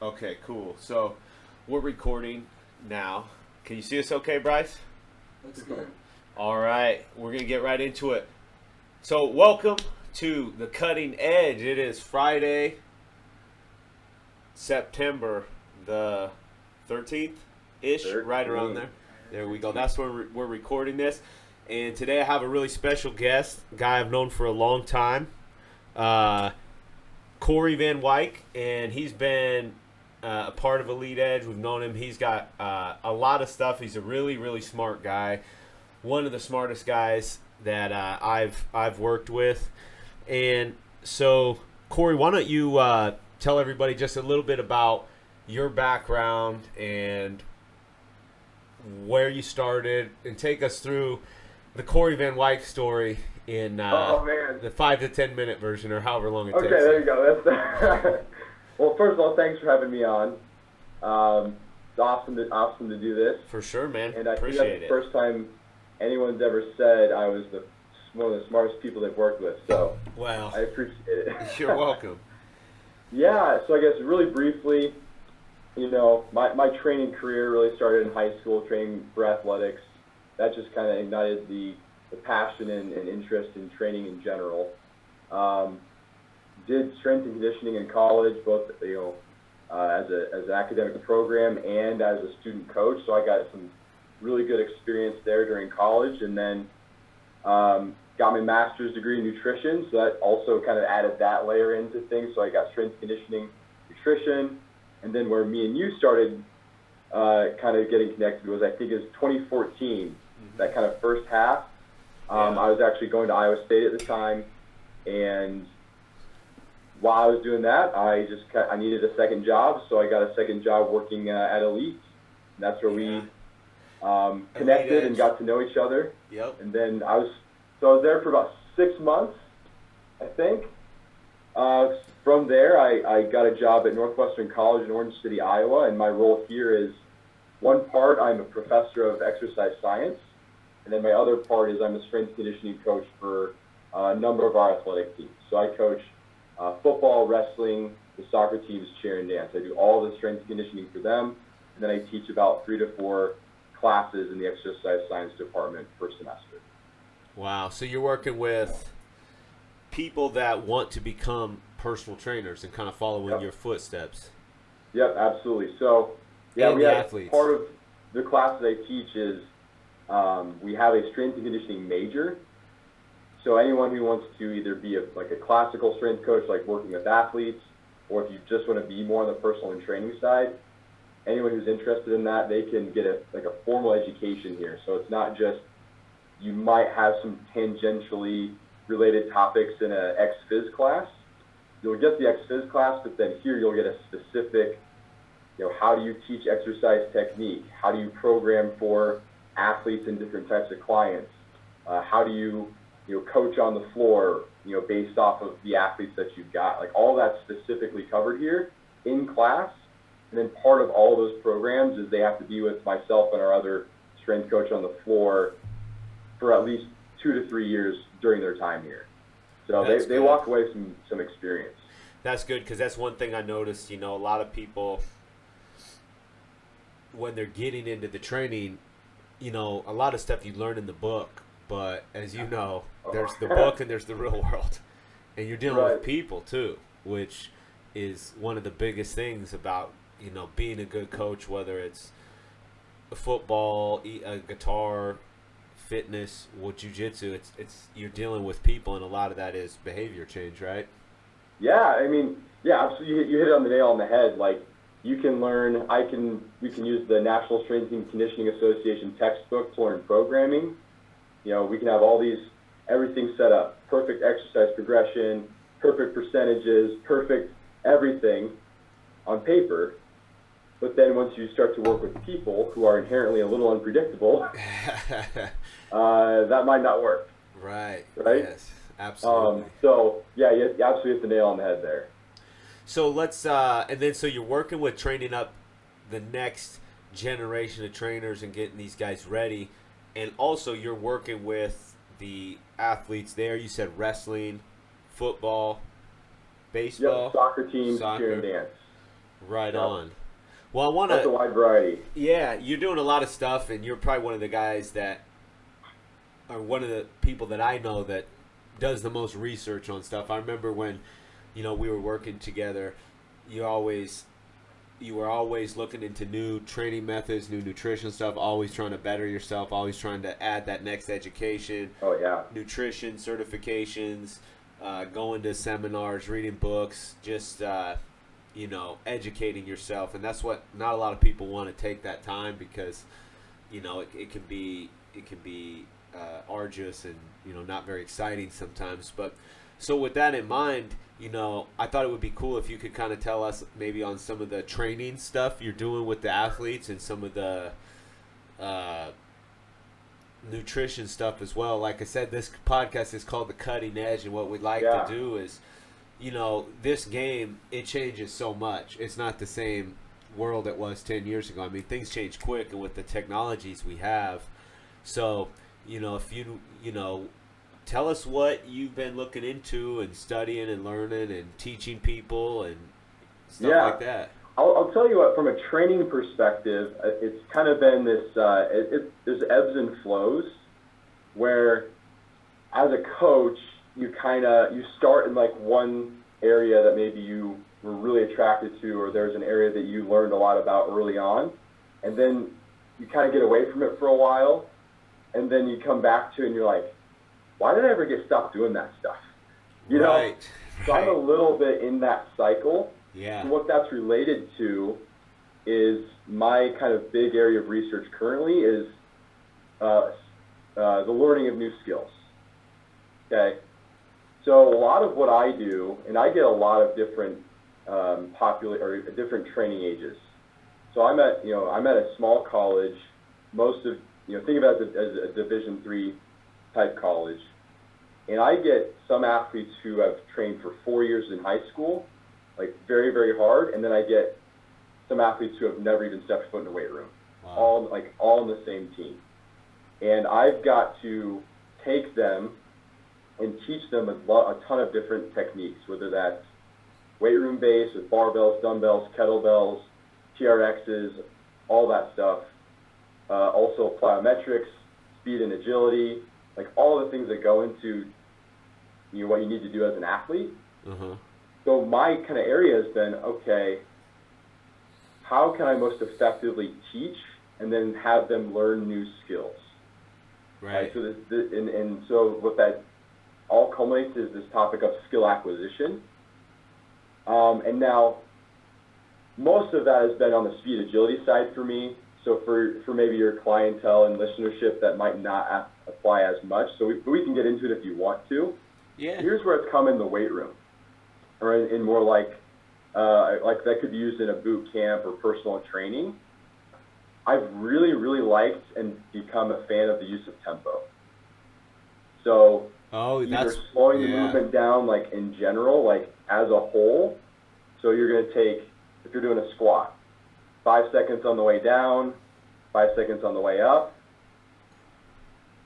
Okay, cool. So we're recording now. Can you see us okay, Bryce? Looks good. All right, we're going to get right into it. So welcome to The Cutting Edge. It is Friday, September the 13th-ish, right around there. There we go. That's where we're recording this. And today I have a really special guest, a guy I've known for a long time, Korey Van Wyk, and he's been a part of Elite Edge. We've known him. He's got a lot of stuff. He's a really, really smart guy. One of the smartest guys that I've worked with. And so, Korey, why don't you tell everybody just a little bit about your background and where you started, and take us through the Korey Van Wyk story in the 5 to 10 minute version, or however long it takes. Okay, there you go. That's well, first of all, thanks for having me on. It's awesome to do this. For sure, man. And I Appreciate think that's the first time anyone's ever said I was one of the smartest people they've worked with. So wow, I appreciate it. You're welcome. Yeah, so I guess really briefly, my training career really started in high school, training for athletics. That just kind of ignited the passion and interest in training in general. Did strength and conditioning in college, both as an academic program and as a student coach. So I got some really good experience there during college, and then got my master's degree in nutrition. So that also kind of added that layer into things. So I got strength conditioning, nutrition, and then where me and you started kind of getting connected was, I think, is 2014. That kind of first half. I was actually going to Iowa State at the time, and while I was doing that, I needed a second job, so I got a second job working at Elite. And that's where we connected and got to know each other. Yep. And then I was there for about 6 months, I think. From there, I got a job at Northwestern College in Orange City, Iowa, and my role here is, one part, I'm a professor of exercise science, and then my other part is I'm a strength conditioning coach for a number of our athletic teams. So I coach football, wrestling, the soccer teams, cheer, and dance. I do all the strength conditioning for them, and then I teach about 3 to 4 classes in the exercise science department per semester. Wow. So you're working with people that want to become personal trainers and kind of following your footsteps. Yep, absolutely. So, yeah, and we the have athletes. Part of the classes I teach is we have a strength and conditioning major. So anyone who wants to either be a classical strength coach, like working with athletes, or if you just want to be more on the personal and training side, anyone who's interested in that, they can get a formal education here. So it's not just, you might have some tangentially related topics in a ex-phys class. You'll get the ex-phys class, but then here you'll get a specific, how do you teach exercise technique? How do you program for athletes and different types of clients? How do you coach on the floor, based off of the athletes that you've got? Like, all that's specifically covered here in class. And then part of all those programs is they have to be with myself and our other strength coach on the floor for at least 2 to 3 years during their time here. So they walk away with some experience. That's good, because that's one thing I noticed. A lot of people, when they're getting into the training, a lot of stuff you learn in the book, but as you know, there's the book and there's the real world. And you're dealing with people too, which is one of the biggest things about, being a good coach, whether it's football, a guitar, fitness, jiu-jitsu. It's you're dealing with people, and a lot of that is behavior change, right? Yeah, absolutely. You hit it on the nail on the head. Like, you can learn, we can use the National Strength and Conditioning Association textbook to learn programming. We can have everything set up, perfect exercise progression, perfect percentages, perfect everything on paper. But then once you start to work with people who are inherently a little unpredictable, that might not work. Right? Yes, absolutely. So, yeah, you absolutely hit the nail on the head there. So let's, so you're working with training up the next generation of trainers and getting these guys ready. And also you're working with the athletes there. You said wrestling, football, baseball. Yep, soccer teams, cheer and dance. Right Yep. on. Well, I want That's a to. wide variety. Yeah, you're doing a lot of stuff, and you're probably one of the guys that are one of the people that I know that does the most research on stuff. I remember when, we were working together. You always you were always looking into new training methods, new nutrition stuff, always trying to better yourself, always trying to add that next education, Oh yeah. nutrition certifications, going to seminars, reading books, just educating yourself. And that's what not a lot of people want to take that time because it can be arduous and not very exciting sometimes. But so with that in mind, I thought it would be cool if you could kind of tell us maybe on some of the training stuff you're doing with the athletes and some of the nutrition stuff as well. Like I said, this podcast is called The Cutting Edge, and what we'd like Yeah. to do is, this game, it changes so much. It's not the same world it was 10 years ago. I mean, things change quick, and with the technologies we have. So, if tell us what you've been looking into and studying and learning and teaching people and stuff Yeah. like that. I'll tell you what, from a training perspective, it's kind of been this, there's ebbs and flows where as a coach, you start in like one area that maybe you were really attracted to, or there's an area that you learned a lot about early on, and then you kind of get away from it for a while, and then you come back to it and you're like, why did I ever get stopped doing that stuff? Right. So I'm a little bit in that cycle. Yeah. And what that's related to is my kind of big area of research currently is the learning of new skills. Okay, so a lot of what I do, and I get a lot of different different training ages. So I'm at a small college. Most of think of it as a Division III type college, and I get some athletes who have trained for 4 years in high school, like very, very hard, and then I get some athletes who have never even stepped foot in a weight room, Wow. all on the same team. And I've got to take them and teach them a ton of different techniques, whether that's weight room based with barbells, dumbbells, kettlebells, TRXs, all that stuff. Also plyometrics, speed and agility, like all the things that go into what you need to do as an athlete. Uh-huh. So my kind of area has been, okay, how can I most effectively teach and then have them learn new skills? Right. So so what that all culminates is this topic of skill acquisition. And now most of that has been on the speed agility side for me. So for maybe your clientele and listenership, that might not apply as much. So we can get into it if you want to. Yeah. Here's where it's come in the weight room, or in more like that could be used in a boot camp or personal training. I've really, really liked and become a fan of the use of tempo. So either slowing the movement down, like in general, like as a whole. So you're going to take, if you're doing a squat, 5 seconds on the way down, 5 seconds on the way up,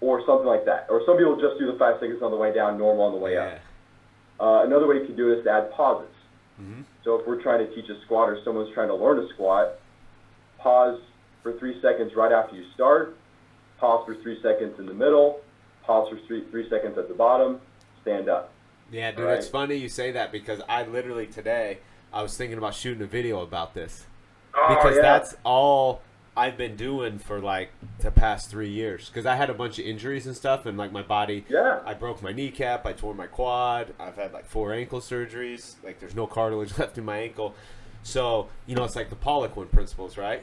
or something like that. Or some people just do the 5 seconds on the way down, normal on the way up. Another way you can do it is to add pauses. Mm-hmm. So if we're trying to teach a squat or someone's trying to learn a squat, pause for 3 seconds right after you start, pause for 3 seconds in the middle, pause for three seconds at the bottom, stand up. Yeah, dude, It's funny you say that because I literally today, I was thinking about shooting a video about this. Because that's all I've been doing for like the past 3 years. Because I had a bunch of injuries and stuff, and like my body, I broke my kneecap, I tore my quad, I've had like 4 ankle surgeries. Like there's no cartilage left in my ankle. So, it's like the Poliquin principles, right?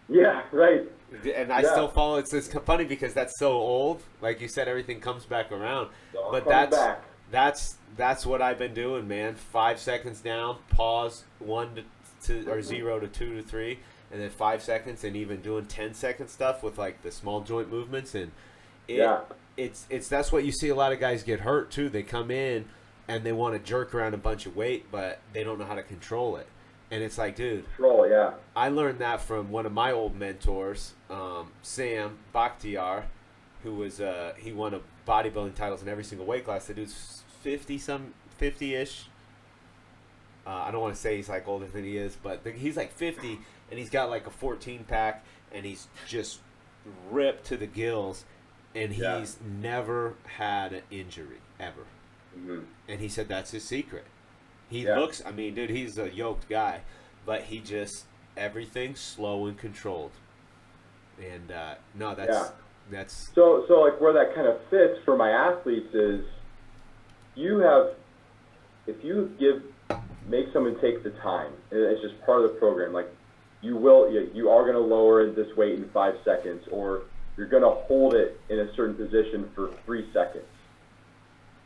Yeah, right. And I still follow. It's funny because that's so old. Like you said, everything comes back around. But that's what I've been doing, man. 5 seconds down, pause, 1 to 0 to 2 to 3, and then 5 seconds, and even doing 10-second stuff with like the small joint movements, and it's that's what you see a lot of guys get hurt too. They come in and they want to jerk around a bunch of weight, but they don't know how to control it. And it's like, dude, I learned that from one of my old mentors, Sam Bakhtiar, who was he won bodybuilding titles in every single weight class. The dude's 50-ish. I don't want to say he's like older than he is, but he's like 50, and he's got like a 14 pack, and he's just ripped to the gills, and he's never had an injury ever. Mm-hmm. And he said that's his secret. He Yeah. looks, I mean, dude, he's a yoked guy, but he just, everything's slow and controlled. And no, that's So like where that kind of fits for my athletes is, if you make someone take the time, and it's just part of the program. Like you are going to lower this weight in 5 seconds, or you're going to hold it in a certain position for 3 seconds.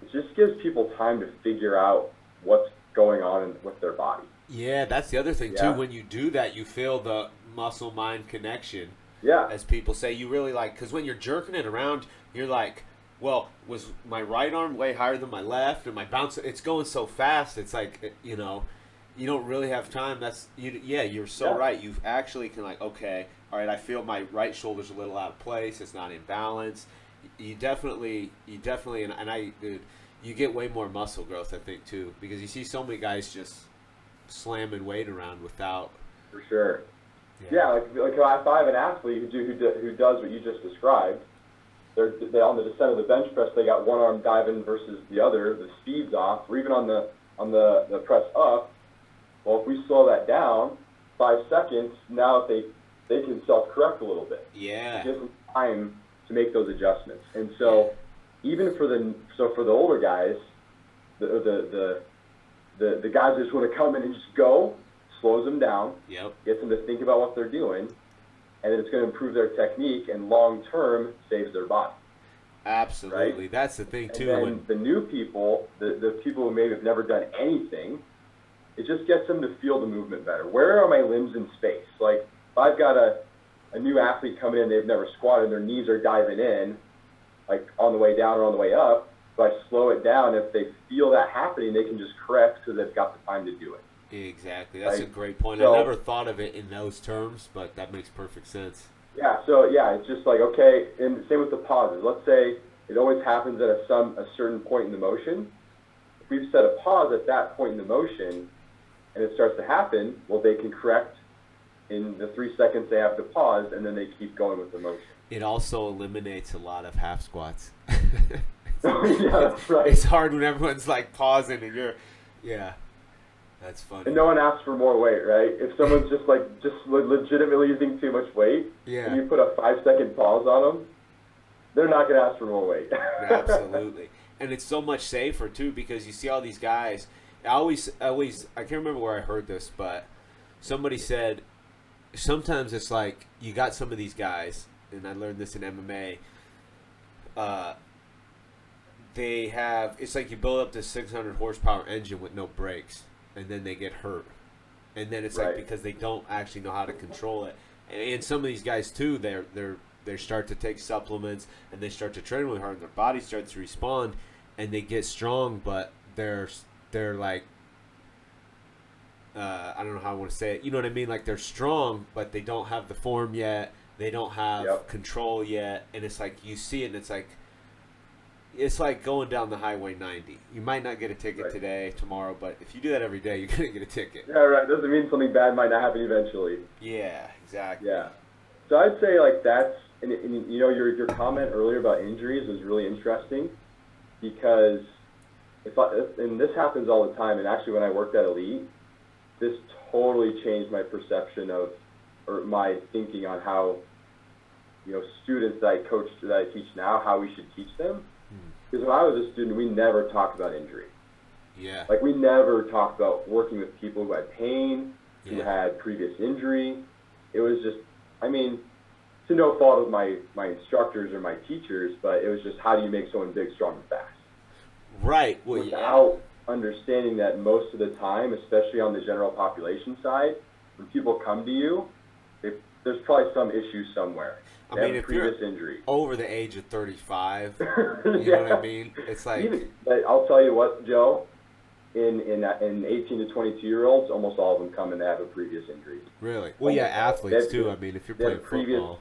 It just gives people time to figure out what's going on with their body. Yeah, that's the other thing too. When you do that, you feel the muscle-mind connection. Yeah. As people say, you really like, because when you're jerking it around, you're like, well, was my right arm way higher than my left, and my bounce? It's going so fast. It's like, you know, you don't really have time. You're so right. You actually can like, okay, all right, I feel my right shoulder's a little out of place. It's not in balance. You definitely, dude, you get way more muscle growth, I think, too, because you see so many guys just slamming weight around without. For sure. Yeah, like if I have an athlete who does what you just described, they on the descent of the bench press, they got one arm diving versus the other, the speed's off, or even on the press up. Well, if we slow that down 5 seconds, now they can self-correct a little bit. Yeah. It gives them time to make those adjustments. And so even for the older guys, the guys that just want to come in and just go, slows them down, gets them to think about what they're doing, and then it's going to improve their technique and long-term saves their body. Absolutely. Right? That's the thing, too. And then the new people, the people who maybe have never done anything, it just gets them to feel the movement better. Where are my limbs in space? Like, if I've got a new athlete coming in, they've never squatted, their knees are diving in, like on the way down or on the way up, if I slow it down, if they feel that happening, they can just correct because they've got the time to do it. Exactly. That's a great point. I never thought of it in those terms, but that makes perfect sense. Yeah, it's just like, okay, and same with the pauses. Let's say it always happens at a certain point in the motion. If we've set a pause at that point in the motion and it starts to happen, well, they can correct in the 3 seconds they have to pause, and then they keep going with the motion. It also eliminates a lot of half squats. That's right. It's hard when everyone's like pausing and you're, that's funny. And no one asks for more weight, right? If someone's just legitimately using too much weight, and you put a 5 second pause on them, they're not going to ask for more weight. Absolutely. And it's so much safer too, because you see all these guys. I can't remember where I heard this, but somebody said sometimes it's like you got some of these guys, and I learned this in MMA. It's like you build up this 600 horsepower engine with no brakes, and then they get hurt. And then it's like because they don't actually know how to control it. And some of these guys too, they start to take supplements and they start to train really hard, and their body starts to respond, and they get strong, but they're like, I don't know how I want to say it. You know what I mean? Like they're strong, but they don't have the form yet. They don't have control yet, and it's like you see it, and it's like going down the Highway 90. You might not get a ticket today, tomorrow, but if you do that every day, you're gonna get a ticket. Yeah, right. Doesn't mean something bad might not happen eventually. Yeah, exactly. Yeah. So I'd say like that's, and you know, your comment earlier about injuries was really interesting, because and this happens all the time, and actually when I worked at Elite, this totally changed my perception of, or my thinking on how, you know, students that I teach now, how we should teach them. Because when I was a student, we never talked about injury. Yeah. Like we never talked about working with people who had pain, who had previous injury. It was just, I mean, to no fault of my instructors or my teachers, but it was just, how do you make someone big, strong, and fast? Right. Well, without understanding that most of the time, especially on the general population side, when people come to you, there's probably some issue somewhere. I mean, if you're injury. over the age of 35, you know what I mean? It's like... I'll tell you what, Joe, in 18 to 22-year-olds, almost all of them come and they have a previous injury. Really? Well, athletes too. I mean, if you're playing football.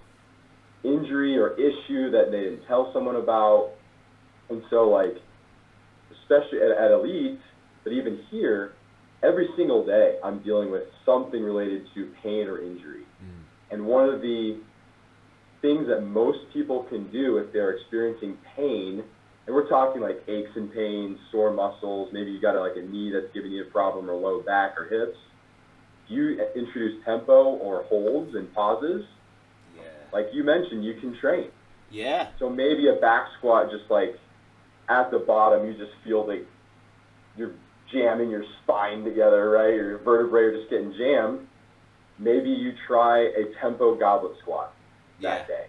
Injury or issue that they didn't tell someone about. And so, like, especially at Elite, but even here, every single day I'm dealing with something related to pain or injury. And one of the things that most people can do if they're experiencing pain, and we're talking like aches and pains, sore muscles, maybe you got like a knee that's giving you a problem, or low back or hips, you introduce tempo or holds and pauses, like you mentioned, you can train. Yeah. So maybe a back squat, just like at the bottom, you just feel like you're jamming your spine together, right? Or your vertebrae are just getting jammed. Maybe you try a tempo goblet squat that day.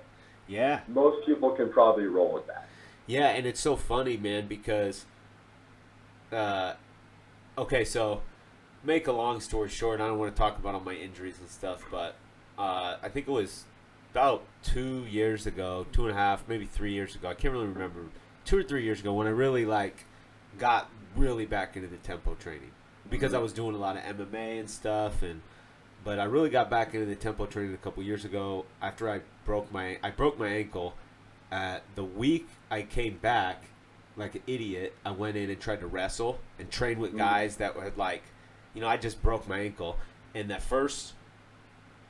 Yeah. Most people can probably roll with that. Yeah, and it's so funny, man, because, okay, so make a long story short, I don't want to talk about all my injuries and stuff, but I think it was about 2 years ago, 2.5, maybe 3 years ago. I can't really remember. 2 or 3 years ago when I really got really back into the tempo training, because I was doing a lot of MMA and stuff, but I really got back into the tempo training a couple years ago after I broke my ankle. The week I came back, like an idiot, I went in and tried to wrestle and train with guys that had I just broke my ankle. And that first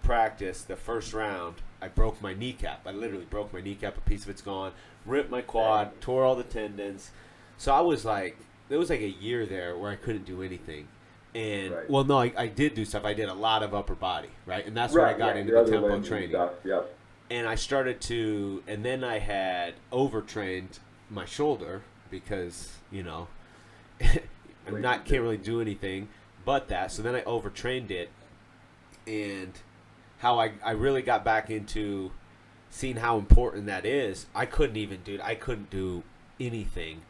practice, the first round, I broke my kneecap. I literally broke my kneecap. A piece of it's gone. Ripped my quad, tore all the tendons. So I was like, there was like a year there where I couldn't do anything. And, well, no, I did do stuff. I did a lot of upper body, right? And that's where I got into the tempo training. And I started to, and then I had overtrained my shoulder because, can't really do anything but that. So then I overtrained it, and how I really got back into seeing how important that is. I couldn't do anything.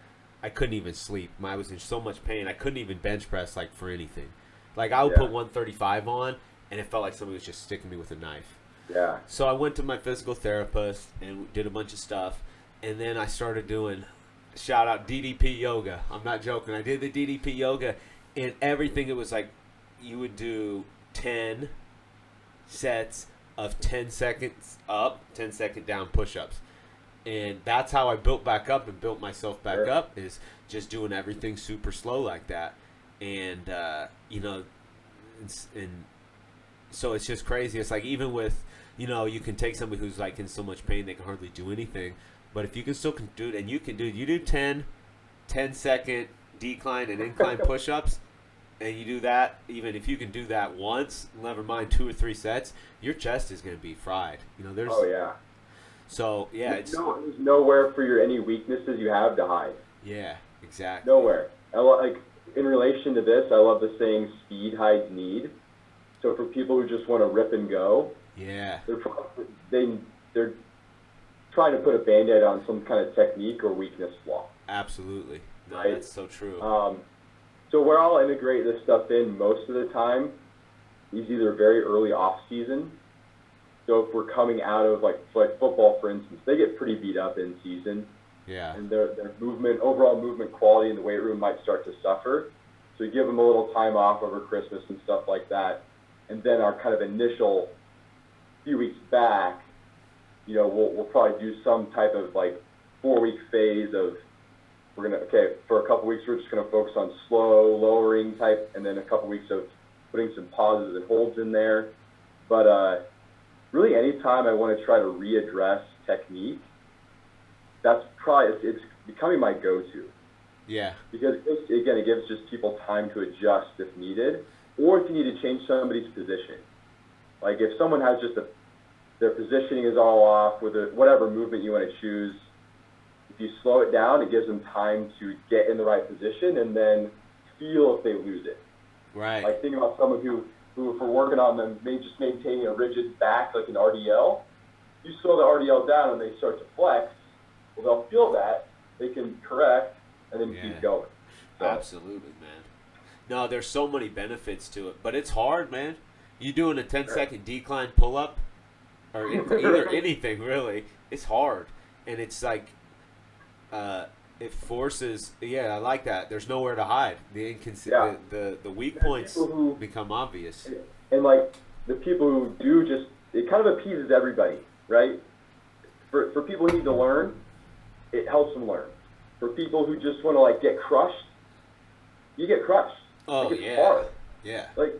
I couldn't even sleep. I was in so much pain. I couldn't even bench press for anything. Like I would put 135 on, and it felt like somebody was just sticking me with a knife. Yeah. So I went to my physical therapist and did a bunch of stuff, and then I started doing, shout out DDP yoga. I'm not joking. I did the DDP yoga, and everything. It was like you would do 10 sets of 10 seconds up, 10 second down push-ups. And that's how I built back up and built myself back up, is just doing everything super slow like that. And, so it's just crazy. It's like even with, you can take somebody who's in so much pain they can hardly do anything. But if you can still do it, and you do 10 second decline and incline push-ups, and you do that, even if you can do that once, never mind 2 or 3 sets, your chest is going to be fried. There's... Oh, yeah. So, yeah, there's nowhere for any weaknesses you have to hide. Yeah, exactly. Nowhere. In relation to this, I love the saying, speed hides need. So for people who just want to rip and go, they're trying to put a Band-Aid on some kind of technique or weakness flaw. Absolutely. No, right? That's so true. So where I'll integrate this stuff in most of the time is either very early off-season. So if we're coming out of like football, for instance, they get pretty beat up in season. Yeah. And their overall movement quality in the weight room might start to suffer. So you give them a little time off over Christmas and stuff like that. And then our kind of initial few weeks back, we'll probably do some type of 4-week phase of, for a couple weeks we're just going to focus on slow, lowering type, and then a couple weeks of putting some pauses and holds in there. But really anytime I want to try to readdress technique, that's probably, it's becoming my go-to. Yeah. Because, again, it gives just people time to adjust if needed, or if you need to change somebody's position. Like if someone has just their positioning is all off with whatever movement you want to choose, if you slow it down, it gives them time to get in the right position and then feel if they lose it. Right. Like think about someone who if we're working on them, just maintaining a rigid back like an RDL, you slow the RDL down and they start to flex, well, they'll feel that, they can correct, and then keep going. So. Absolutely, man. No, there's so many benefits to it, but it's hard, man. You doing a 10-second decline pull-up, or either anything, really, it's hard. And it's like, it forces, I like that. There's nowhere to hide. The weak points become obvious. And the people who do just, it kind of appeases everybody, right? For people who need to learn, it helps them learn. For people who just want to get crushed, you get crushed. Oh, it's hard. Yeah. Like,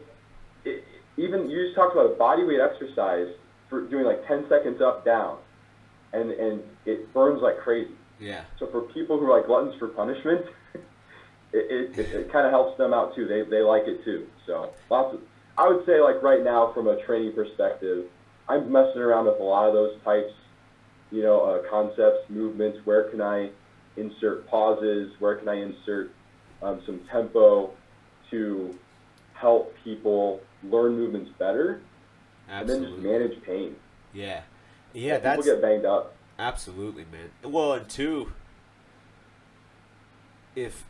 even you just talked about a body weight exercise for doing like 10 seconds up, down, and it burns like crazy. Yeah. So for people who are like gluttons for punishment, it kind of helps them out too. They like it too. So I would say like right now from a training perspective, I'm messing around with a lot of those types, concepts, movements. Where can I insert pauses? Where can I insert some tempo to help people learn movements better? Absolutely. And then just manage pain. Yeah. Yeah, people get banged up. Absolutely, man. Well, and two, if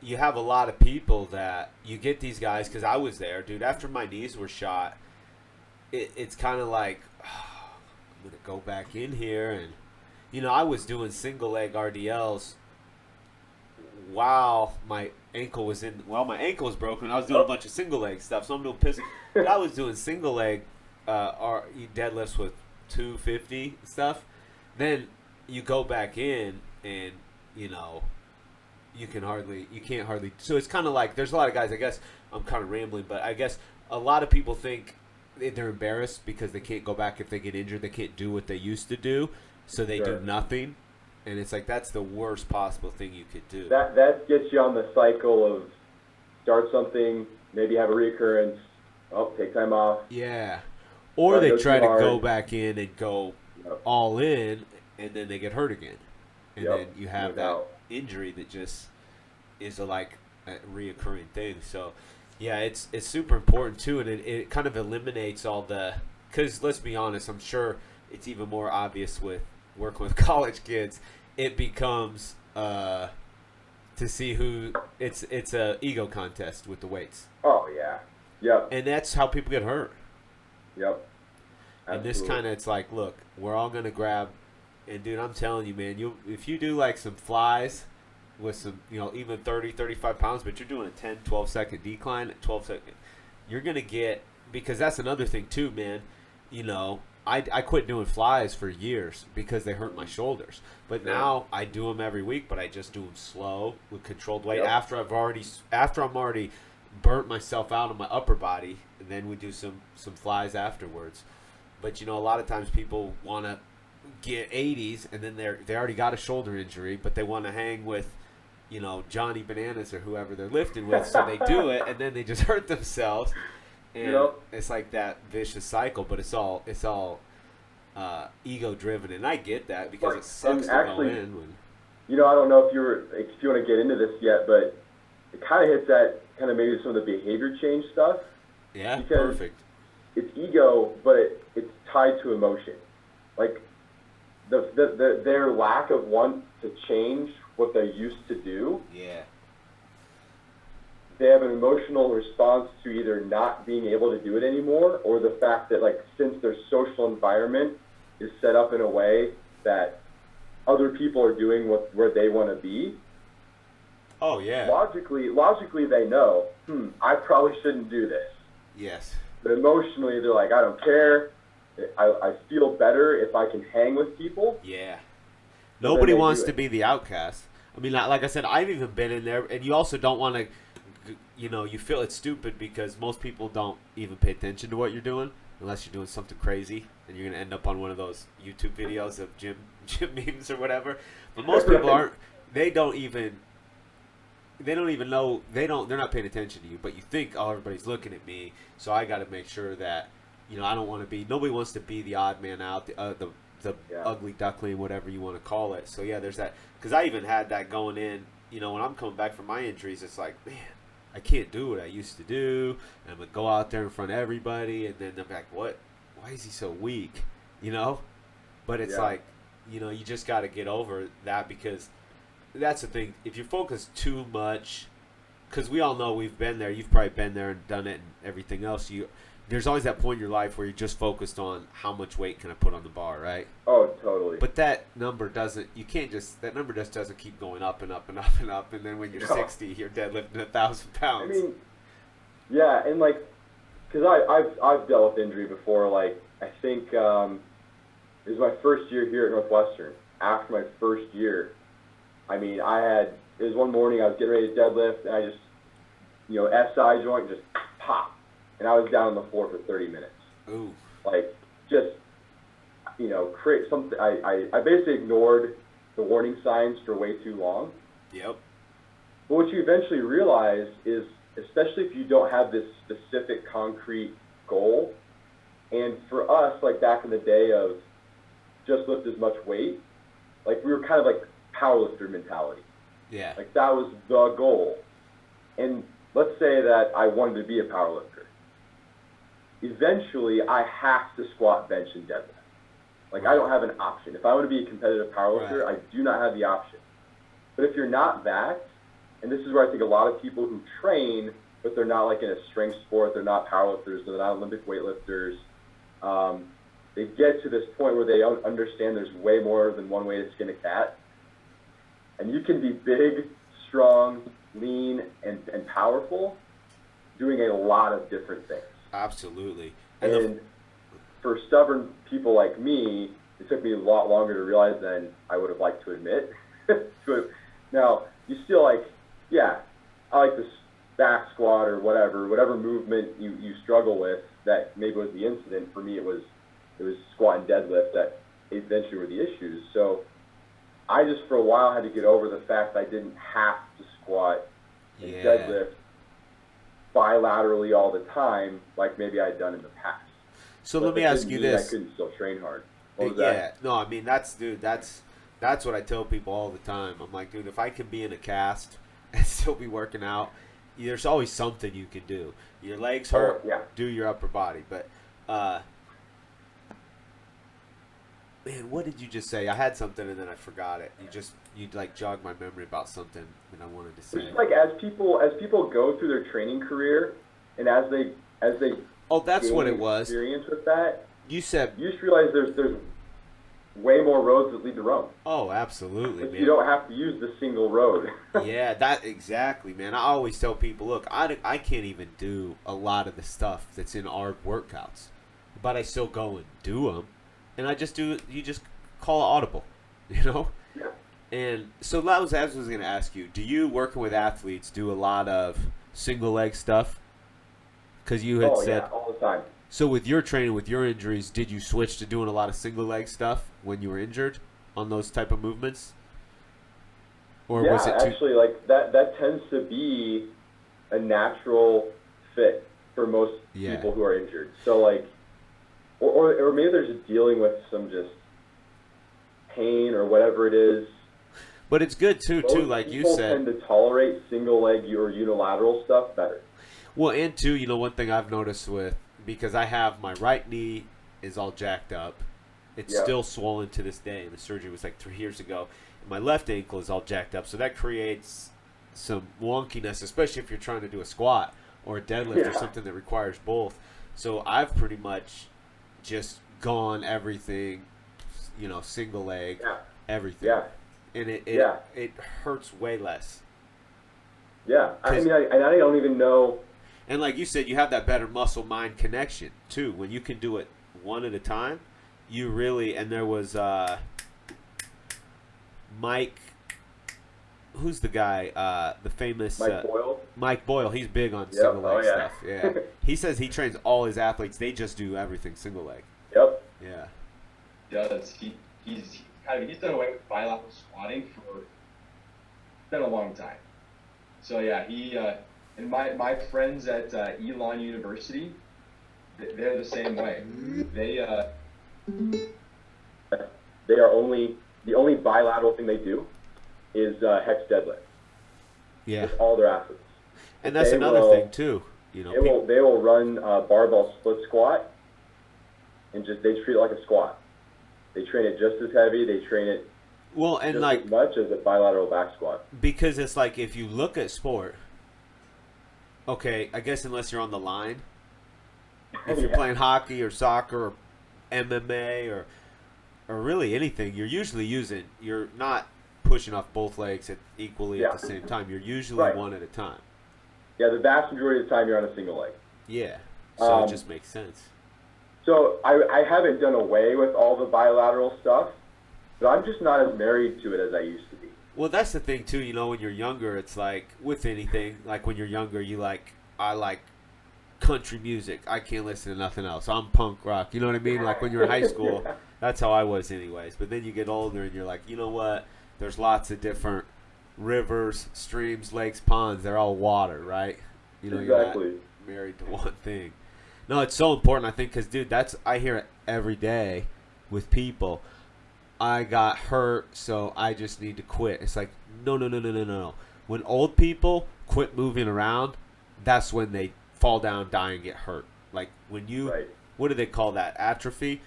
you have a lot of people that you get these guys, because I was there, dude, after my knees were shot, it's kind of like, I'm going to go back in here. And, I was doing single leg RDLs while my ankle was my ankle was broken. I was doing a bunch of single leg stuff, so I'm doing pissing. But I was doing single leg deadlifts with 250 stuff. Then you go back in and, you can't hardly. So it's kind of like, there's a lot of guys, I guess, I'm kind of rambling, but I guess a lot of people think they're embarrassed because they can't go back if they get injured. They can't do what they used to do, so they do nothing. And it's like, that's the worst possible thing you could do. That gets you on the cycle of start something, maybe have a reoccurrence, take time off. Yeah. Or they try to go back in and go all in, and then they get hurt again. And then you have that injury that just is a reoccurring thing. So, yeah, it's super important, too, and it kind of eliminates all the – because let's be honest, I'm sure it's even more obvious with working with college kids. It becomes to see who – it's a ego contest with the weights. Oh, yeah. Yep. And that's how people get hurt. Yep. Absolutely. And this kind of, it's like, look, we're all going to grab – and, dude, I'm telling you, man, if you do, like, some flies – with some, even 30, 35 pounds, but you're doing a 10, 12-second decline at 12 seconds, you're going to get, because that's another thing too, man, I quit doing flies for years because they hurt my shoulders, but now I do them every week, but I just do them slow with controlled weight after I'm already burnt myself out on my upper body, and then we do some flies afterwards. But, a lot of times people want to get 80s, and then they already got a shoulder injury, but they want to hang with Johnny Bananas or whoever they're lifting with, so they do it, and then they just hurt themselves, and it's like that vicious cycle. But it's all ego driven, and I get that because it sucks to go in. I don't know if you want to get into this yet, but it kind of hits that kind of maybe some of the behavior change stuff. Yeah, perfect. It's ego, but it's tied to emotion, like their lack of want to change what they used to do. Yeah. They have an emotional response to either not being able to do it anymore, or the fact that, like, since their social environment is set up in a way that other people are doing where they want to be. Oh, yeah. Logically they know, I probably shouldn't do this. Yes. But emotionally they're like, I don't care. I feel better if I can hang with people. Yeah. Nobody wants to be the outcast. I mean, like I said, I've even been in there, and you also don't want to, you feel it's stupid because most people don't even pay attention to what you're doing unless you're doing something crazy, and you're going to end up on one of those YouTube videos of gym memes or whatever. But most people aren't. They don't even know. They're not paying attention to you, but you think, oh, everybody's looking at me, so I got to make sure that, I don't want to be. Nobody wants to be the odd man out, the ugly duckling, whatever you want to call it. So, yeah, there's that. Because I even had that going in, when I'm coming back from my injuries, it's like, man, I can't do what I used to do. And I'm going to go out there in front of everybody, and then they're like, what? Why is he so weak? But it's like, you just got to get over that, because that's the thing. If you focus too much, because we all know we've been there. You've probably been there and done it and everything else. There's always that point in your life where you're just focused on how much weight can I put on the bar, right? Oh, totally. But that number just doesn't keep going up and up and up and up. And then when you're 60, you're deadlifting 1,000 pounds. I mean, yeah, and because I've dealt with injury before. Like, I think it was my first year here at Northwestern. After my first year, I mean, it was one morning I was getting ready to deadlift, and I just, SI joint just pop, and I was down on the floor for 30 minutes. Ooh. Like, just, create something. I basically ignored the warning signs for way too long. Yep. But what you eventually realize is, especially if you don't have this specific concrete goal, and for us, like back in the day of just lift as much weight, like we were kind of like powerlifter mentality. Yeah. Like that was the goal. And let's say that I wanted to be a powerlifter. Eventually, I have to squat, bench, and deadlift. Like I don't have an option. If I want to be a competitive powerlifter, I do not have the option. But if you're not that, and this is where I think a lot of people who train, but they're not like in a strength sport, they're not powerlifters, they're not Olympic weightlifters, they get to this point where they understand there's way more than one way to skin a cat. And you can be big, strong, lean, and powerful doing a lot of different things. Absolutely. And for stubborn people like me, it took me a lot longer to realize than I would have liked to admit. Now, you still I like this back squat or whatever movement you struggle with that maybe was the incident. For me, it was squat and deadlift that eventually were the issues. So I just for a while had to get over the fact that I didn't have to squat and deadlift bilaterally all the time like maybe I'd done in the past. So let me ask you this. I couldn't still train hard. What was that? No, I mean that's what I tell people all the time. I'm like, dude, if I can be in a cast and still be working out, there's always something you can do. Your legs hurt, do your upper body. But, man, what did you just say? I had something and then I forgot it. You like jogged my memory about something that I wanted to say. It's like as people go through their training career and as they that's what it was. Experience with that. You said you just realize there's way more roads that lead to Rome. Oh, absolutely, like man. You don't have to use the single road. Yeah, that exactly, man. I always tell people, look, I can't even do a lot of the stuff that's in our workouts, but I still go and do them, and I just do. You just call it audible, Yeah. And so that was, I was going to ask you, do you, working with athletes, do a lot of single leg stuff? Because you had said all the time. So with your training, with your injuries, did you switch to doing a lot of single leg stuff when you were injured on those type of movements? Or was it actually, like that tends to be a natural fit for most people who are injured. So like, or maybe they're just dealing with some just pain or whatever it is. But it's good too, like you said. People tend to tolerate single leg or unilateral stuff better. Well, and too, what thing I've noticed because I have my right knee is all jacked up. It's still swollen to this day, and the surgery was like 3 years ago. And my left ankle is all jacked up, so that creates some wonkiness, especially if you're trying to do a squat or a deadlift or something that requires both. So I've pretty much just gone everything, single leg, everything. Yeah. And it hurts way less. Yeah, I don't even know. And like you said, you have that better muscle-mind connection, too. When you can do it one at a time, you really... And there was Mike... Who's the guy? The famous... Mike Boyle? Mike Boyle. He's big on single leg stuff. Yeah. He says he trains all his athletes. They just do everything single leg. Yep. Yeah. Does. He's done away with bilateral squatting for... It's been a long time. So, yeah, he... And my friends at Elon University, they're the same way. They are the only bilateral thing they do is hex deadlift. Yeah. With all their athletes. And that's another thing too. They will run barbell split squat, and they treat it like a squat. They train it just as heavy. They train it just as much as a bilateral back squat. Because it's like if you look at sport. Okay, I guess unless you're on the line. If you're playing hockey or soccer or MMA or really anything, you're not pushing off both legs equally at the same time. You're usually one at a time. Yeah, the vast majority of the time you're on a single leg. Yeah, so it just makes sense. So I haven't done away with all the bilateral stuff, but I'm just not as married to it as I used to be. Well, that's the thing, too. When you're younger, it's like with anything. Like when you're younger, I like country music. I can't listen to nothing else. I'm punk rock. You know what I mean? Like when you're in high school, that's how I was anyways. But then you get older and you're like, you know what? There's lots of different rivers, streams, lakes, ponds. They're all water, right? You know, Exactly. you're not married to one thing. No, it's so important, I think, because, dude, I hear it every day with people. I got hurt, so I just need to quit. It's like, no. When old people quit moving around, that's when they fall down, die, and get hurt. Like, when you, Right. what do they call that? Atrophy?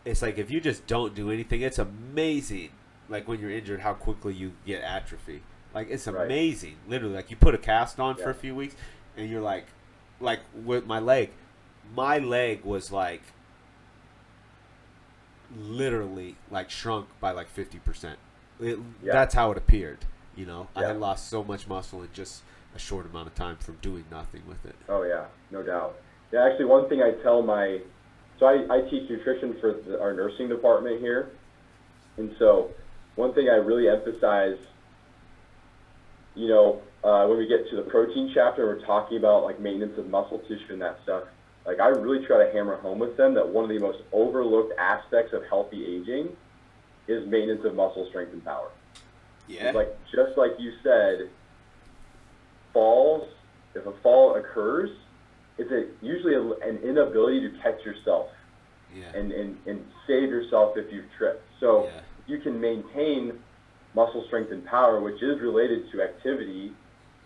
It's like if you just don't do anything, it's amazing, like, when you're injured, how quickly you get atrophy. Like, it's amazing. Right. Literally, like, you put a cast on for a few weeks, and you're like with my leg was, like, literally, like, shrunk by, like, 50%. That's how it appeared, you know? I had lost so much muscle in just a short amount of time from doing nothing with it. Oh, yeah, no doubt. Yeah, actually, one thing I tell so I teach nutrition for our nursing department here, and so one thing I really emphasize, you know, when we get to the protein chapter, we're talking about, like, maintenance of muscle tissue and that stuff. Like, I really try to hammer home with them that one of the most overlooked aspects of healthy aging is maintenance of muscle strength and power. Yeah. It's like, just like you said, if a fall occurs, it's usually an inability to catch yourself and save yourself if you've tripped. So you can maintain muscle strength and power, which is related to activity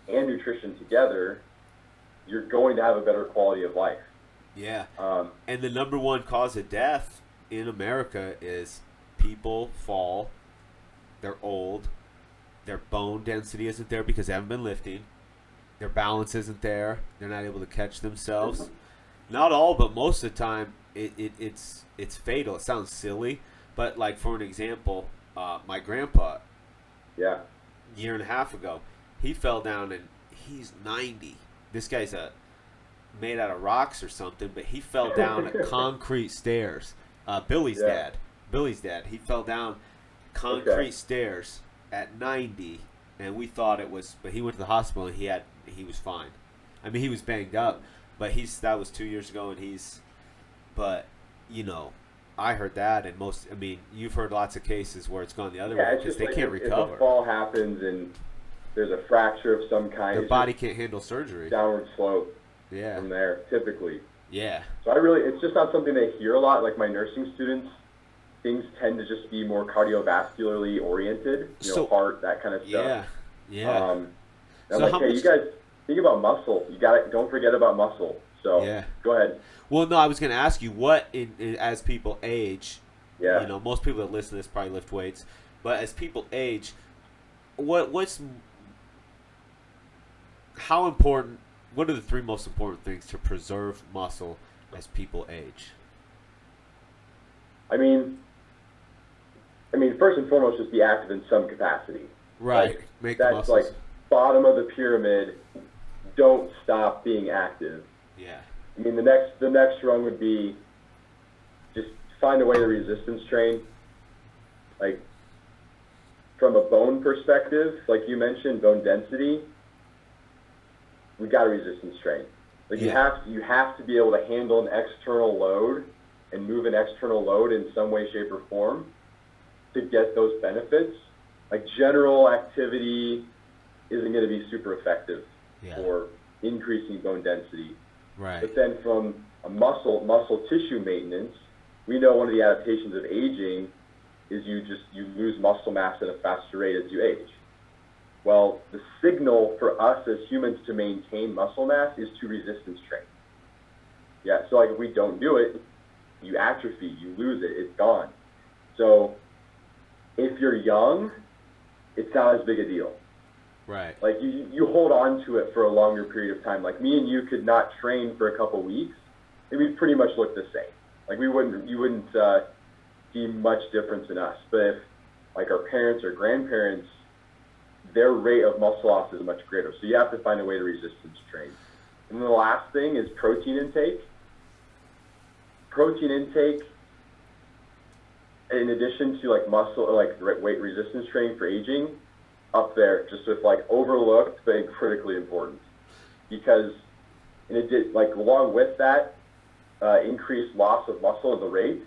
and nutrition together, you're going to have a better quality of life. Yeah. And the number one cause of death in America is people fall, they're old, their bone density isn't there because they haven't been lifting, their balance isn't there, they're not able to catch themselves. Not all, but most of the time, it's fatal. It sounds silly, but, like, for an example, my grandpa, a year and a half ago, he fell down and he's 90. This guy's made out of rocks or something, but he fell down concrete stairs. Billy's dad, he fell down concrete stairs at 90, and we thought it was, but he went to the hospital and he was fine. I mean, he was banged up, but that was 2 years ago, and but, you know, I heard that, and you've heard lots of cases where it's gone the other way because they can't recover. If a fall happens and there's a fracture of some kind, their body can't handle surgery. Downward slope. Yeah. From there, typically. Yeah. So it's just not something they hear a lot. Like my nursing students, things tend to just be more cardiovascularly oriented, heart, that kind of stuff. Yeah. I'm like, hey, you guys think about muscle. Don't forget about muscle. So go ahead. Well, no, I was going to ask you what, as people age, you know, most people that listen to this probably lift weights, but as people age, how important? What are the three most important things to preserve muscle as people age? I mean, first and foremost, just be active in some capacity. Right. That's like bottom of the pyramid. Don't stop being active. Yeah. I mean, the next rung would be just find a way to resistance train. Like, from a bone perspective, like you mentioned, bone density, we got to resistance train. Like you have to be able to handle an external load and move an external load in some way, shape, or form to get those benefits. Like general activity isn't going to be super effective for increasing bone density. Right. But then from a muscle tissue maintenance, we know one of the adaptations of aging is you lose muscle mass at a faster rate as you age. Well, the signal for us as humans to maintain muscle mass is to resistance train. Yeah, so like if we don't do it, you atrophy, you lose it, it's gone. So if you're young, it's not as big a deal. Right. Like you hold on to it for a longer period of time. Like me and you could not train for a couple weeks, and we'd pretty much look the same. Like you wouldn't see much difference in us. But if like our parents or grandparents, their rate of muscle loss is much greater. So you have to find a way to resistance train. And then the last thing is protein intake. Protein intake, in addition to like muscle or like weight resistance training for aging, up there just with like overlooked but critically important. Because and it did, like, along with that increased loss of muscle at the rate,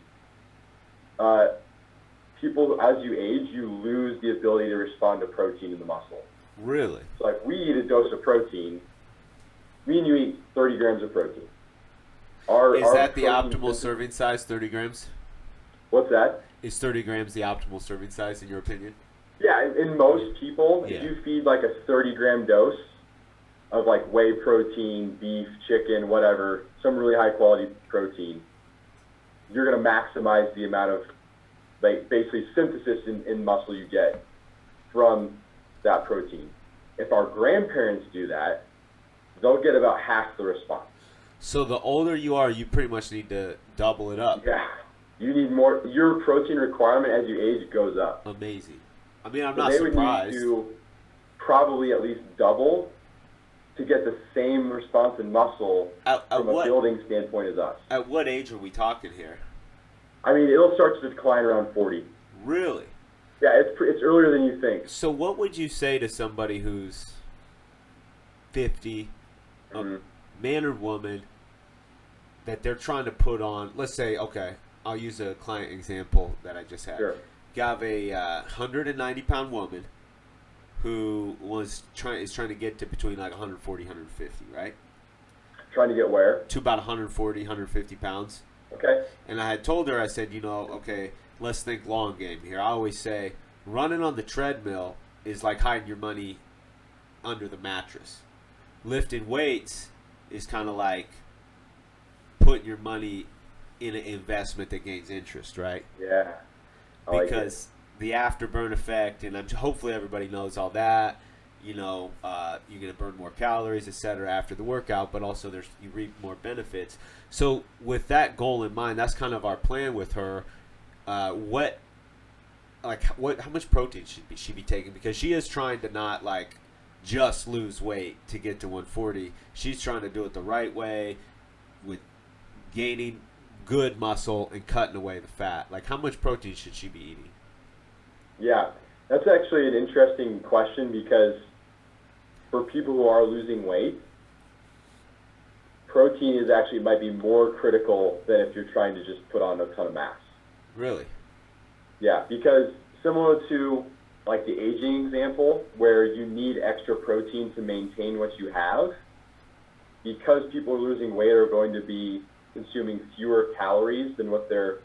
people, as you age, you lose the ability to respond to protein in the muscle. Really? So, like, we eat a dose of protein. Me and you eat 30 grams of protein. Is that the protein optimal serving size, 30 grams? What's that? Is 30 grams the optimal serving size, in your opinion? Yeah, in most people, Yeah. if you feed like a 30-gram dose of like whey protein, beef, chicken, whatever, some really high-quality protein, you're going to maximize the amount of, like, basically synthesis in muscle you get from that protein. If our grandparents do that, they'll get about half the response. So the older you are, you pretty much need to double it up. Yeah. You need more. Your protein requirement as you age goes up. Amazing. I mean, I'm So not they surprised. would need to probably at least double to get the same response in muscle from a building standpoint as us. At what age are we talking here? I mean, it'll start to decline around 40. Really? Yeah, it's earlier than you think. So what would you say to somebody who's 50, a man or woman, that they're trying to put on, let's say, okay, I'll use a client example that I just had. Sure. You have a 190-pound woman who is trying to get to between like 140, 150, right? Trying to get where? To about 140, 150 pounds. Okay. And I had told her, I said, okay, let's think long game here. I always say running on the treadmill is like hiding your money under the mattress. Lifting weights is kind of like putting your money in an investment that gains interest, right? Yeah. Because the afterburn effect, and hopefully everybody knows all that. You're going to burn more calories, etc. after the workout, but also you reap more benefits. So with that goal in mind, that's kind of our plan with her. How much protein should she be taking? Because she is trying to not like just lose weight to get to 140. She's trying to do it the right way with gaining good muscle and cutting away the fat. Like, how much protein should she be eating? Yeah, that's actually an interesting question, because for people who are losing weight, protein might be more critical than if you're trying to just put on a ton of mass. Really? Yeah, because similar to like the aging example, where you need extra protein to maintain what you have, because people losing weight are going to be consuming fewer calories than what they're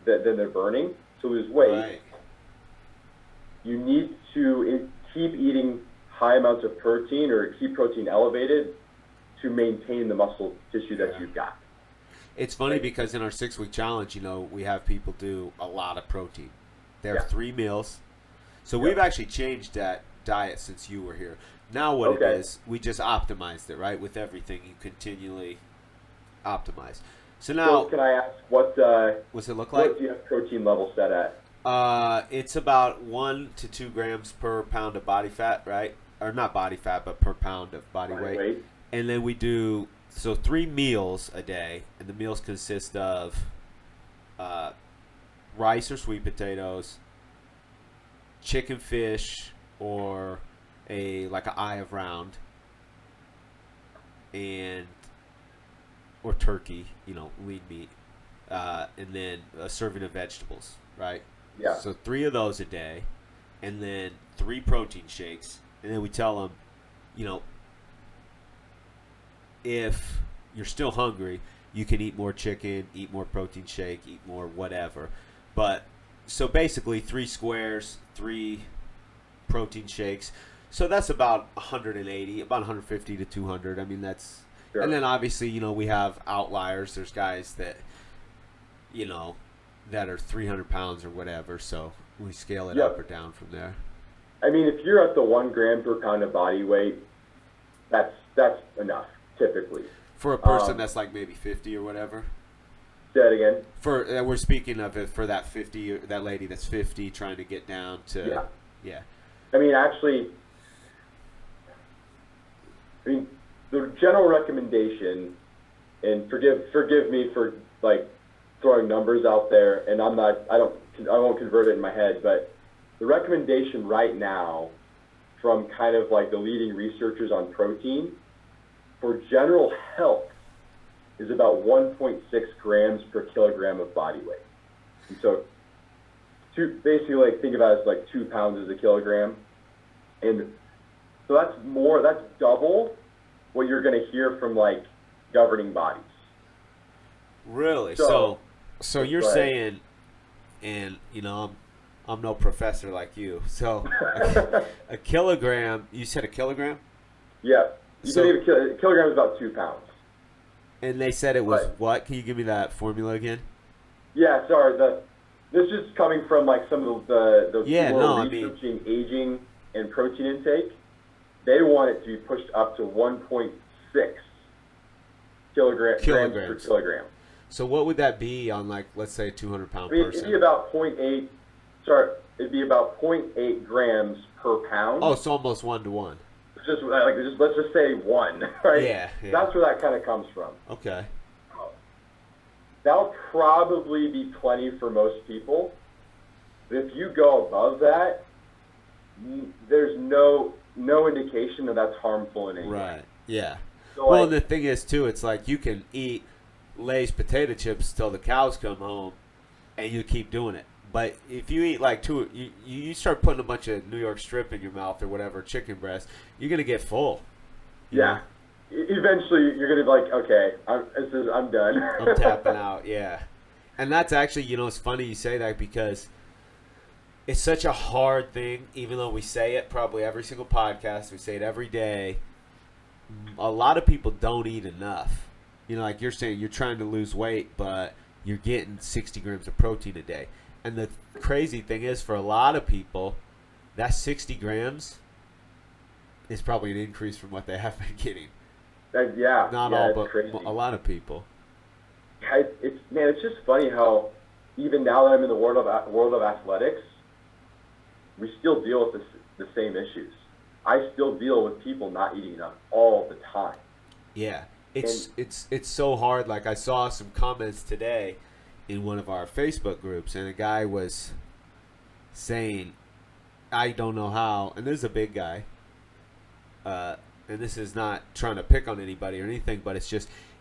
burning to lose weight. Right. You need to keep eating high amounts of protein, or keep protein elevated, to maintain the muscle tissue that you've got. It's funny because in our 6-week challenge, we have people do a lot of protein. There are 3 meals. So we've actually changed that diet since you were here. Now what it is, we just optimized it, right? With everything, you continually optimize. So now, can I ask what's it look like? What do you have protein level set at? It's about 1 to 2 grams per pound of body fat, right? Or not body fat, but per pound of body weight. And then we do 3 meals a day, and the meals consist of rice or sweet potatoes, chicken, fish, or an eye of round, or turkey, lean meat, and then a serving of vegetables, right? Yeah. So 3 of those a day, and then 3 protein shakes, and then we tell them, if you're still hungry, you can eat more chicken, eat more protein shake, eat more whatever. But so basically 3 squares, 3 protein shakes. So that's about 180, about 150 to 200. I mean, that's sure. And then obviously, we have outliers. There's guys that, that are 300 pounds or whatever. So we scale it up or down from there. I mean, if you're at the 1 gram per pound of body weight, that's enough. Typically, for a person that's like maybe 50 or whatever. Say that again. We're speaking of it for that 50, that lady that's 50 trying to get down to. Yeah. I mean, actually, the general recommendation, and forgive me for like throwing numbers out there, and I won't convert it in my head, but the recommendation right now from kind of like the leading researchers on protein for general health is about 1.6 grams per kilogram of body weight. And so basically, like, think about it as like 2 pounds is a kilogram. And so that's double what you're going to hear from, like, governing bodies. Really? So you're saying, and, you know, I'm no professor like you. So a kilogram, you said a kilogram? Yeah. A kilogram is about 2 pounds. And they said it was what? Can you give me that formula again? Yeah, sorry. This is coming from, like, some of the people who are researching aging and protein intake. They want it to be pushed up to 1.6 grams per kilogram. So what would that be on, like, let's say a 200-pound person? It'd be about 0.8. Sorry, it'd be about 0.8 grams per pound. Oh, it's almost 1 to 1. Let's just say 1, right? Yeah. That's where that kind of comes from. Okay. That'll probably be plenty for most people. But if you go above that, there's no indication that that's harmful in any way. Right. Yeah. So, well, and the thing is, too, it's like you can eat Lay's potato chips till the cows come home, and you keep doing it. But if you eat like you start putting a bunch of New York strip in your mouth or whatever, chicken breast, you're gonna get full. Yeah. Eventually, you're gonna be like, okay, I'm done. I'm tapping out. Yeah. And that's actually, you know, it's funny you say that because it's such a hard thing. Even though we say it probably every single podcast, we say it every day. A lot of people don't eat enough. You know, like you're saying, you're trying to lose weight, but you're getting 60 grams of protein a day. And the crazy thing is, for a lot of people, that 60 grams is probably an increase from what they have been getting. Not all, but crazy. A lot of people. It's just funny how even now that I'm in the world of athletics, we still deal with the same issues. I still deal with people not eating enough all the time. Yeah. It's so hard. Like, I saw some comments today in one of our Facebook groups, and a guy was saying, I don't know how, and this is a big guy, and this is not trying to pick on anybody or anything, but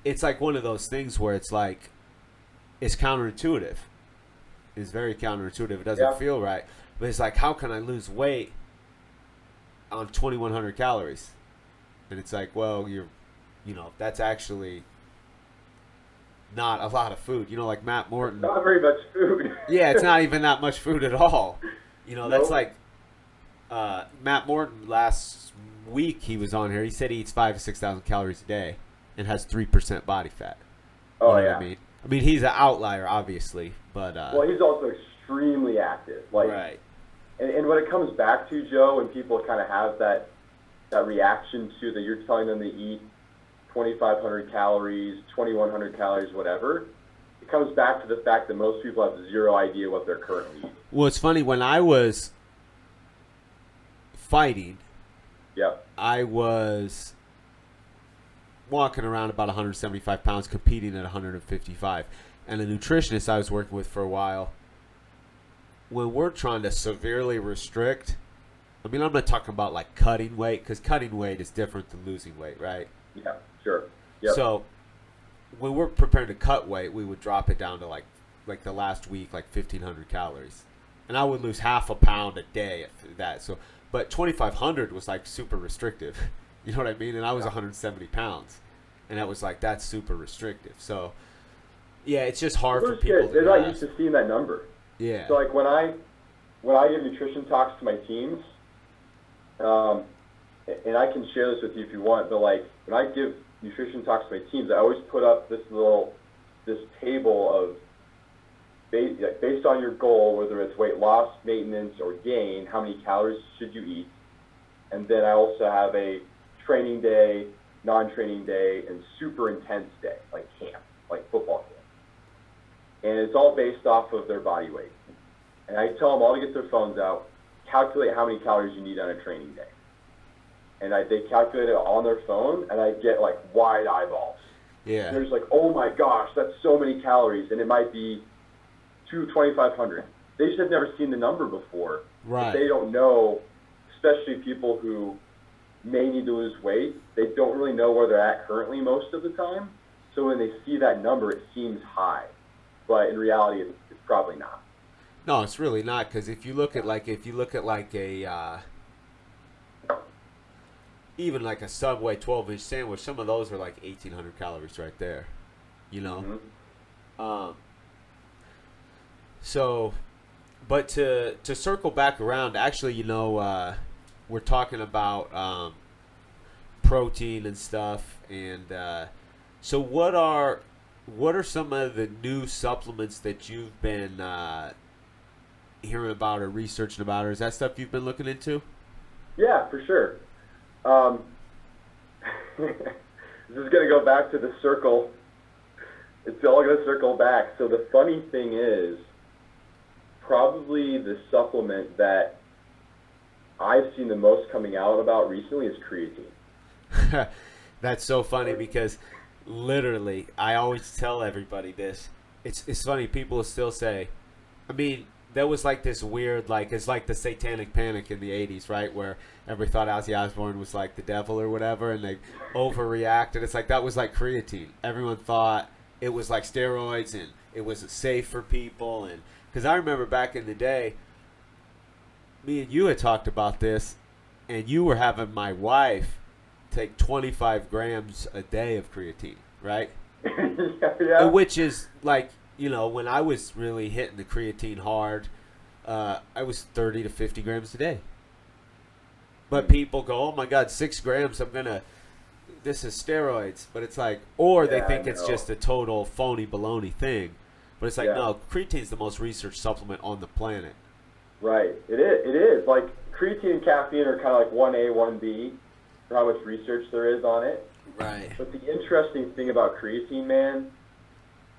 it's like one of those things where it's like, it's counterintuitive. It's very counterintuitive. It doesn't feel right. But it's like, how can I lose weight on 2,100 calories? And it's like, well, that's actually not a lot of food. You know, like Matt Morton. Not very much food. Yeah, it's not even that much food at all. You know, that's like Matt Morton last week he was on here. He said he eats 5,000 to 6,000 calories a day and has 3% body fat. Oh, you know what I mean, he's an outlier, obviously, but well, he's also extremely active. Like, right. And what it comes back to, Joe, when people kind of have that reaction to that, you're telling them to eat 2,500 calories, 2,100 calories, whatever. It comes back to the fact that most people have zero idea what they're currently eating. Well, it's funny, when I was fighting, I was walking around about 175 pounds, competing at 155. And the nutritionist I was working with for a while, when we're trying to severely restrict, I mean, I'm not talking about like cutting weight, because cutting weight is different than losing weight, right? Yeah, sure. Yep. So when we're preparing to cut weight, we would drop it down to like the last week, like 1,500 calories. And I would lose half a pound a day at that. So, but 2,500 was like super restrictive. You know what I mean? And I was 170 pounds. And that was like, that's super restrictive. So, yeah, it's just hard for people. They're not used to seeing that number. Yeah. So, like, when I give nutrition talks to my teams, and I can share this with you if you want, but, like, when I give nutrition talks to my teams, I always put up this table of, based on your goal, whether it's weight loss, maintenance, or gain, how many calories should you eat? And then I also have a training day, non-training day, and super intense day, like camp, like football camp. And it's all based off of their body weight. And I tell them all to get their phones out, calculate how many calories you need on a training day. And they calculate it on their phone, and I get, like, wide eyeballs. Yeah. And they're just like, oh my gosh, that's so many calories, and it might be 2,500. They just have never seen the number before. Right. They don't know, especially people who may need to lose weight, they don't really know where they're at currently most of the time. So when they see that number, it seems high, but in reality, it's probably not. No, it's really not, because if you look at like a even like a Subway 12-inch sandwich, some of those are like 1,800 calories right there, you know. Mm-hmm. So, but to circle back around, actually, you know, we're talking about protein and stuff, and so what are some of the new supplements that you've been hearing about or researching about, or is that stuff you've been looking into? Yeah, for sure. This is going to go back to the circle. It's all going to circle back. So the funny thing is, probably the supplement that I've seen the most coming out about recently is creatine. That's so funny because literally, I always tell everybody this. It's funny, people still say, I mean, there was like this weird, like, it's like the satanic panic in the 80s, right? Where everybody thought Ozzy Osbourne was like the devil or whatever, and they overreacted. It's like that was like creatine. Everyone thought it was like steroids and it wasn't safe for people. And because I remember back in the day, me and you had talked about this, and you were having my wife take 25 grams a day of creatine, right? Yeah. Which is like, you know, when I was really hitting the creatine hard, I was 30 to 50 grams a day. But people go, oh my God, 6 grams, this is steroids. But it's like, or they think it's just a total phony baloney thing. But it's like, no, creatine's the most researched supplement on the planet. Right. It is. Like, creatine and caffeine are kind of like 1A, 1B for how much research there is on it. Right. But the interesting thing about creatine, man,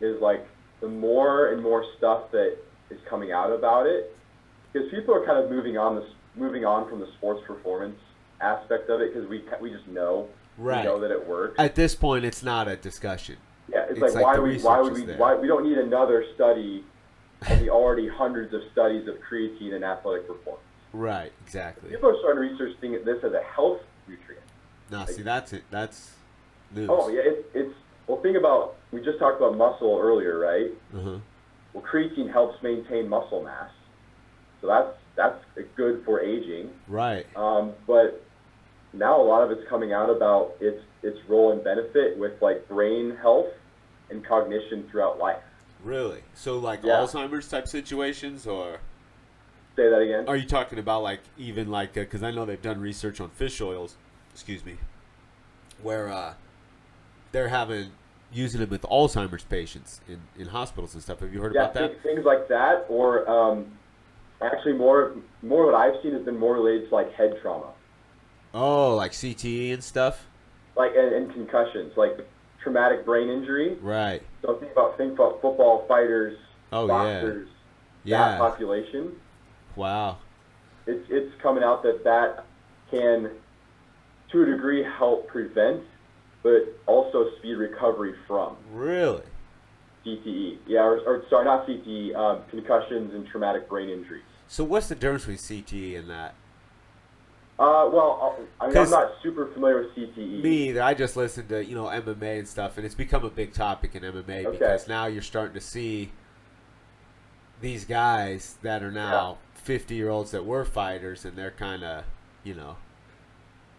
is like the more and more stuff that is coming out about it, because people are kind of moving on from the sports performance aspect of it, because we just know, right. We know that it works. At this point, it's not a discussion. Yeah, it's like why we don't need another study on the already hundreds of studies of creatine and athletic performance. Right, exactly. People are starting to research this as a health nutrient. No, see, that's it. That's news. Oh yeah, it's well. Think about, we just talked about muscle earlier, right? Uh-huh. Well, creatine helps maintain muscle mass, so that's good for aging. Right. But now a lot of it's coming out about its role and benefit with like brain health and cognition throughout life. Really? So like Alzheimer's type situations, or? Say that again. Are you talking about like even like, because I know they've done research on fish oils, where they're using it with Alzheimer's patients in hospitals and stuff. Have you heard about that? Things like that, or actually more what I've seen has been more related to like head trauma. Oh, like CTE and stuff? Like and concussions, like traumatic brain injury. Right. So think about football fighters, boxers, that population. Wow. It's coming out that can, to a degree, help prevent, but also speed recovery from. Really? CTE. Yeah, or sorry, not CTE, concussions and traumatic brain injuries. So what's the difference between CTE and that? Well, I'm not super familiar with CTE. Me either. I just listen to, MMA and stuff, and it's become a big topic in MMA because now you're starting to see these guys that are now 50-year-olds that were fighters, and they're kind of,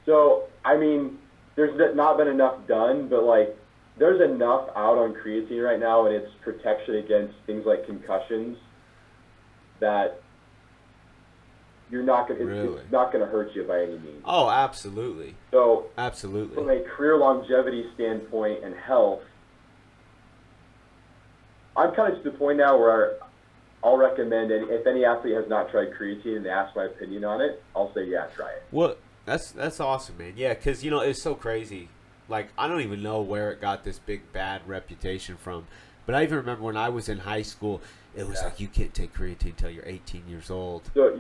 So, I mean, there's not been enough done, but, like, there's enough out on creatine right now and its protection against things like concussions that it's not going to hurt you by any means. Oh, absolutely. So, absolutely. From a career longevity standpoint and health, I'm kind of to the point now where I'll recommend, and if any athlete has not tried creatine and they ask my opinion on it, I'll say, yeah, try it. Well, that's awesome, man. Yeah, because, it's so crazy. Like, I don't even know where it got this big, bad reputation from. But I even remember when I was in high school, it was like, you can't take creatine until you're 18 years old. So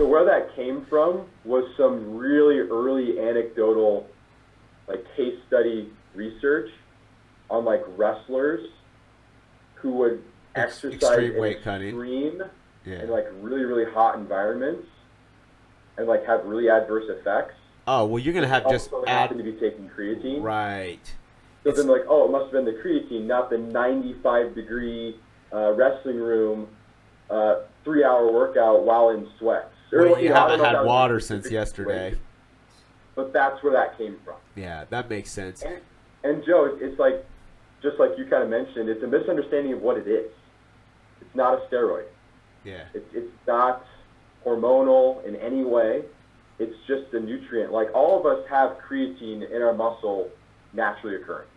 where that came from was some really early anecdotal, like, case study research on, like, wrestlers who would exercise extreme weight cutting, in like really, really hot environments and like have really adverse effects. Oh, well, you're gonna have all of a just sudden happen to be taking creatine. right. So It's, then, like, oh, it must have been the creatine, not the 95-degree wrestling room 3-hour workout while in sweats. Or, well, you know, I don't haven't know if had that was a water specific since yesterday. situation, but that's where that came from. Yeah, that makes sense. And Joe, it's like, just like you kind of mentioned, it's a misunderstanding of what it is. It's not a steroid. Yeah. It's not hormonal in any way. It's just a nutrient. Like, all of us have creatine in our muscle naturally occurring.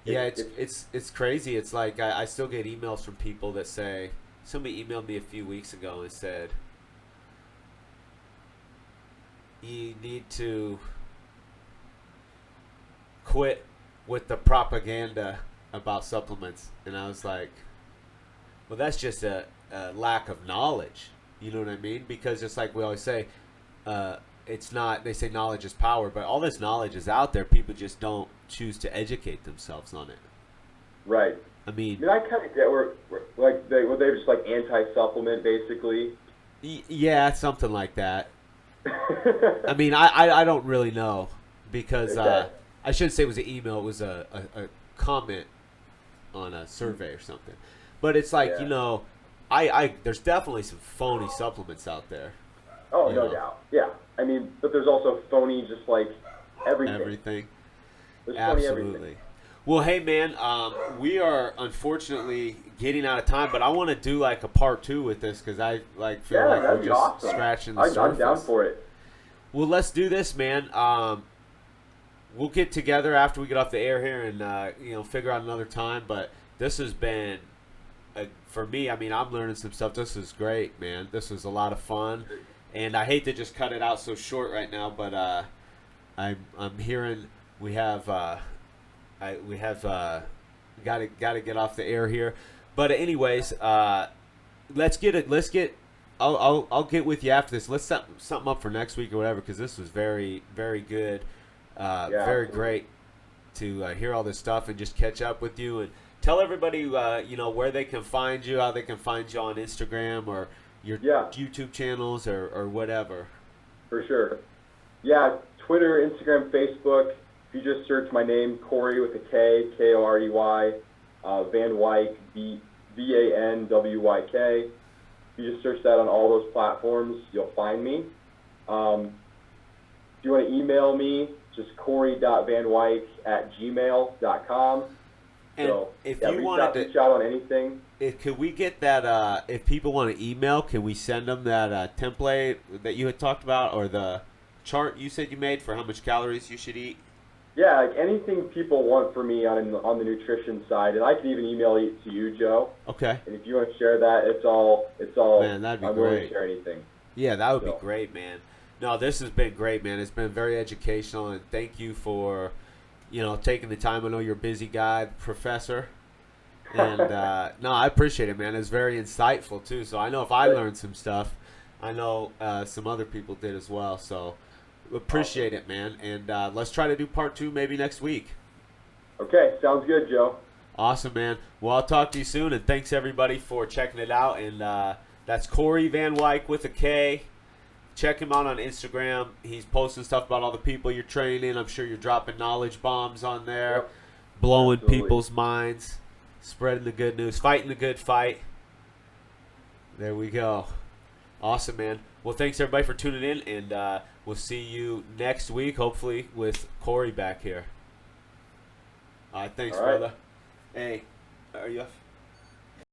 Yeah, it's crazy. It's like I still get emails from people that say, somebody emailed me a few weeks ago and said, you need to quit with the propaganda about supplements. And I was like, well, that's just a lack of knowledge. You know what I mean? Because it's like we always say, it's not, they say knowledge is power, but all this knowledge is out there. People just don't choose to educate themselves on it. Right. I mean, I kind of get where like they're just like anti-supplement basically. Yeah, something like that. I mean, I don't really know because Okay. I shouldn't say it was an email. It was a comment on a survey or something. But it's like, Yeah. you know, I there's definitely some phony supplements out there. Oh, You no know. doubt. Yeah. I mean, but there's also phony, just like everything. Everything. There's phony everything. Absolutely. Well, hey, man, we are unfortunately getting out of time, but I want to do like a part 2 with this because I like feel Yeah, like that'd we're be just awesome. scratching the I'm surface. down for it. Well, let's do this, man. We'll get together after we get off the air here and you know, figure out another time. But this has been, for me, I mean, I'm learning some stuff. This is great, man. This was a lot of fun, and I hate to just cut it out so short right now, but I'm hearing we have got to get off the air here. But anyways, let's get it. Let's get. I'll get with you after this. Let's set something up for next week or whatever, because this was very, very good, very great to hear all this stuff and just catch up with you and tell everybody you know, where they can find you, how they can find you on Instagram or your YouTube channels or whatever. For sure. Yeah, Twitter, Instagram, Facebook. If you just search my name, Korey with a K, Korey, Van Wyk, Vanwyk. If you just search that on all those platforms, you'll find me. If you want to email me, just corey.vanwyk@gmail.com. And so, if yeah, you wanted to reach out on anything. Could we get that, if people want to email, can we send them that template that you had talked about or the chart you said you made for how much calories you should eat? Yeah, like anything people want from me on the nutrition side, and I can even email it to you, Joe. Okay. And if you want to share that, it's all. Man, that'd be I'm willing great. to share anything. Yeah, that would be great, man. No, this has been great, man. It's been very educational, and thank you for, you know, taking the time. I know you're a busy guy, professor. And no, I appreciate it, man. It's very insightful too. So I know if I learned some stuff, I know some other people did as well. So appreciate it, man. And let's try to do part 2 maybe next week. Okay, sounds good, Joe. Awesome, man. Well, I'll talk to you soon. And thanks everybody for checking it out. And that's Korey Van Wyk with a K. Check him out on Instagram. He's posting stuff about all the people you're training. I'm sure you're dropping knowledge bombs on there, Yep. blowing Absolutely. people's minds. Spreading the good news, fighting the good fight. There we go. Awesome, man. Well, thanks everybody for tuning in, and we'll see you next week, hopefully, with Korey back here. All right, thanks, All right. brother. Hey, are you off?